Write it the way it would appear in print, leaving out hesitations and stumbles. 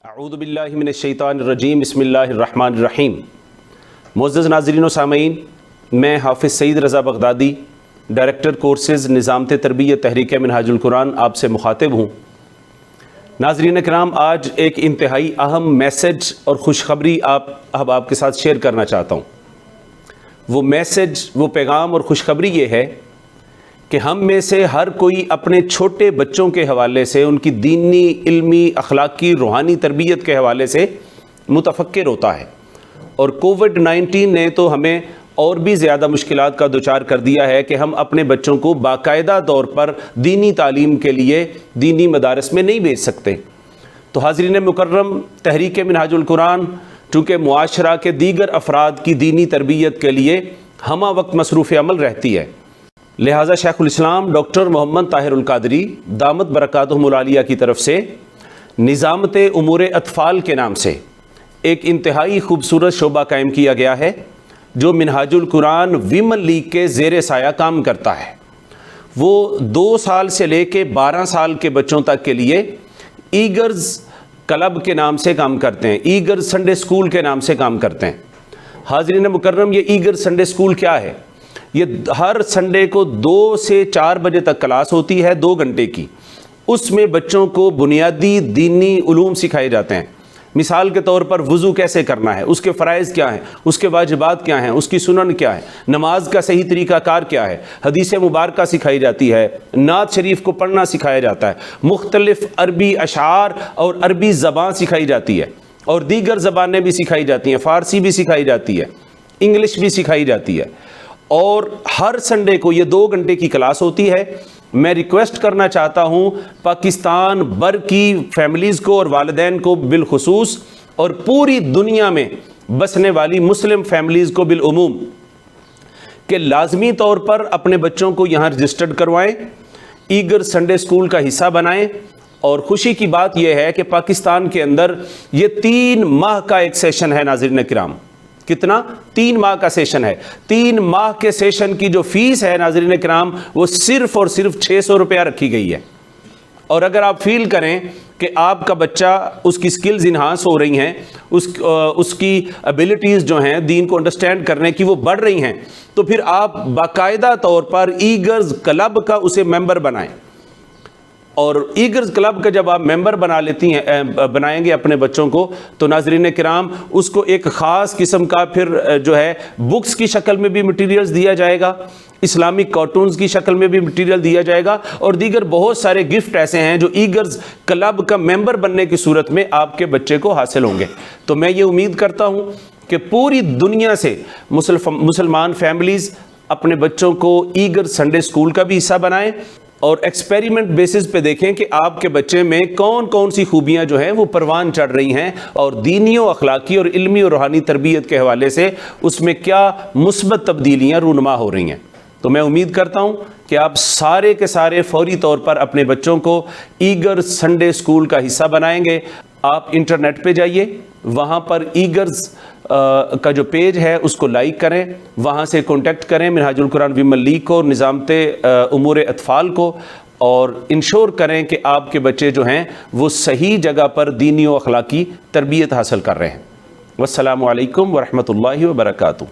اعوذ باللہ من الشیطان الرجیم بسم اللہ الرحمن الرحیم۔ معزز ناظرین و سامعین، میں حافظ سعید رضا بغدادی، ڈائریکٹر کورسز نظامت تربیت تحریک منہاج القرآن آپ سے مخاطب ہوں۔ ناظرین کرام، آج ایک انتہائی اہم میسج اور خوشخبری آپ کے ساتھ شیئر کرنا چاہتا ہوں۔ وہ میسج، وہ پیغام اور خوشخبری یہ ہے کہ ہم میں سے ہر کوئی اپنے چھوٹے بچوں کے حوالے سے، ان کی دینی، علمی، اخلاقی، روحانی تربیت کے حوالے سے متفکر ہوتا ہے، اور کووڈ-19 نے تو ہمیں اور بھی زیادہ مشکلات کا دوچار کر دیا ہے کہ ہم اپنے بچوں کو باقاعدہ طور پر دینی تعلیم کے لیے دینی مدارس میں نہیں بھیج سکتے۔ تو حاضرین مکرم، تحریک منہاج القرآن چونکہ معاشرہ کے دیگر افراد کی دینی تربیت کے لیے ہمہ وقت مصروف عمل رہتی ہے، لہٰذا شیخ الاسلام ڈاکٹر محمد طاہر القادری دامت برکاتہم العالیہ کی طرف سے نظامت امور اطفال کے نام سے ایک انتہائی خوبصورت شعبہ قائم کیا گیا ہے، جو منہاج القرآن ویمن لیگ کے زیر سایہ کام کرتا ہے۔ وہ 2 سال سے لے کے 12 سال کے بچوں تک کے لیے ایگرز کلب کے نام سے کام کرتے ہیں، ایگرز سنڈے اسکول کے نام سے کام کرتے ہیں۔ حاضرین مکرم، یہ ایگرز سنڈے اسکول کیا ہے؟ یہ ہر سنڈے کو 2 سے 4 بجے تک کلاس ہوتی ہے، 2 گھنٹے کی۔ اس میں بچوں کو بنیادی دینی علوم سکھائے جاتے ہیں۔ مثال کے طور پر وضو کیسے کرنا ہے، اس کے فرائض کیا ہیں، اس کے واجبات کیا ہیں، اس کی سنن کیا ہے، نماز کا صحیح طریقہ کار کیا ہے، حدیث مبارکہ سکھائی جاتی ہے، نعت شریف کو پڑھنا سکھایا جاتا ہے، مختلف عربی اشعار اور عربی زبان سکھائی جاتی ہے، اور دیگر زبانیں بھی سکھائی جاتی ہیں، فارسی بھی سکھائی جاتی ہے، انگلش بھی سکھائی جاتی ہے، اور ہر سنڈے کو یہ 2 گھنٹے کی کلاس ہوتی ہے۔ میں ریکویسٹ کرنا چاہتا ہوں پاکستان بھر کی فیملیز کو اور والدین کو بالخصوص، اور پوری دنیا میں بسنے والی مسلم فیملیز کو بالعموم، کہ لازمی طور پر اپنے بچوں کو یہاں رجسٹرڈ کروائیں، ایگر سنڈے اسکول کا حصہ بنائیں۔ اور خوشی کی بات یہ ہے کہ پاکستان کے اندر یہ 3 ماہ کا ایک سیشن ہے ناظرین کرام۔ کتنا؟ 3 ماہ کا سیشن ہے۔ 3 ماہ کے سیشن کی جو فیس ہے ناظرین کرام، وہ صرف اور صرف 600 روپیہ رکھی گئی ہے۔ اور اگر آپ فیل کریں کہ آپ کا بچہ، اس کی سکلز انہانس ہو رہی ہیں، اس کی ابیلٹیز جو ہیں دین کو انڈرسٹینڈ کرنے کی وہ بڑھ رہی ہیں، تو پھر آپ باقاعدہ طور پر ایگرز کلب کا اسے ممبر بنائیں۔ اور ایگرز کلب کا جب آپ ممبر بنائیں گے اپنے بچوں کو، تو ناظرین کرام اس کو ایک خاص قسم کا پھر جو ہے بکس کی شکل میں بھی مٹیریلز دیا جائے گا، اسلامک کارٹونز کی شکل میں بھی مٹیریل دیا جائے گا، اور دیگر بہت سارے گفٹ ایسے ہیں جو ایگرز کلب کا ممبر بننے کی صورت میں آپ کے بچے کو حاصل ہوں گے۔ تو میں یہ امید کرتا ہوں کہ پوری دنیا سے مسلمان فیملیز اپنے بچوں کو ایگر سنڈے اسکول کا بھی حصہ بنائیں، اور ایکسپیریمنٹ بیسس پہ دیکھیں کہ آپ کے بچے میں کون کون سی خوبیاں جو ہیں وہ پروان چڑھ رہی ہیں، اور دینی و اخلاقی اور علمی اور روحانی تربیت کے حوالے سے اس میں کیا مثبت تبدیلیاں رونما ہو رہی ہیں۔ تو میں امید کرتا ہوں کہ آپ سارے کے سارے فوری طور پر اپنے بچوں کو ایگر سنڈے اسکول کا حصہ بنائیں گے۔ آپ انٹرنیٹ پہ جائیے، وہاں پر ایگرز کا جو پیج ہے اس کو لائک کریں، وہاں سے کانٹیکٹ کریں منہاج القرآن ویمن لیگ کو اور نظامت امور اطفال کو، اور انشور کریں کہ آپ کے بچے جو ہیں وہ صحیح جگہ پر دینی و اخلاقی تربیت حاصل کر رہے ہیں۔ والسلام علیکم ورحمۃ اللہ وبرکاتہ۔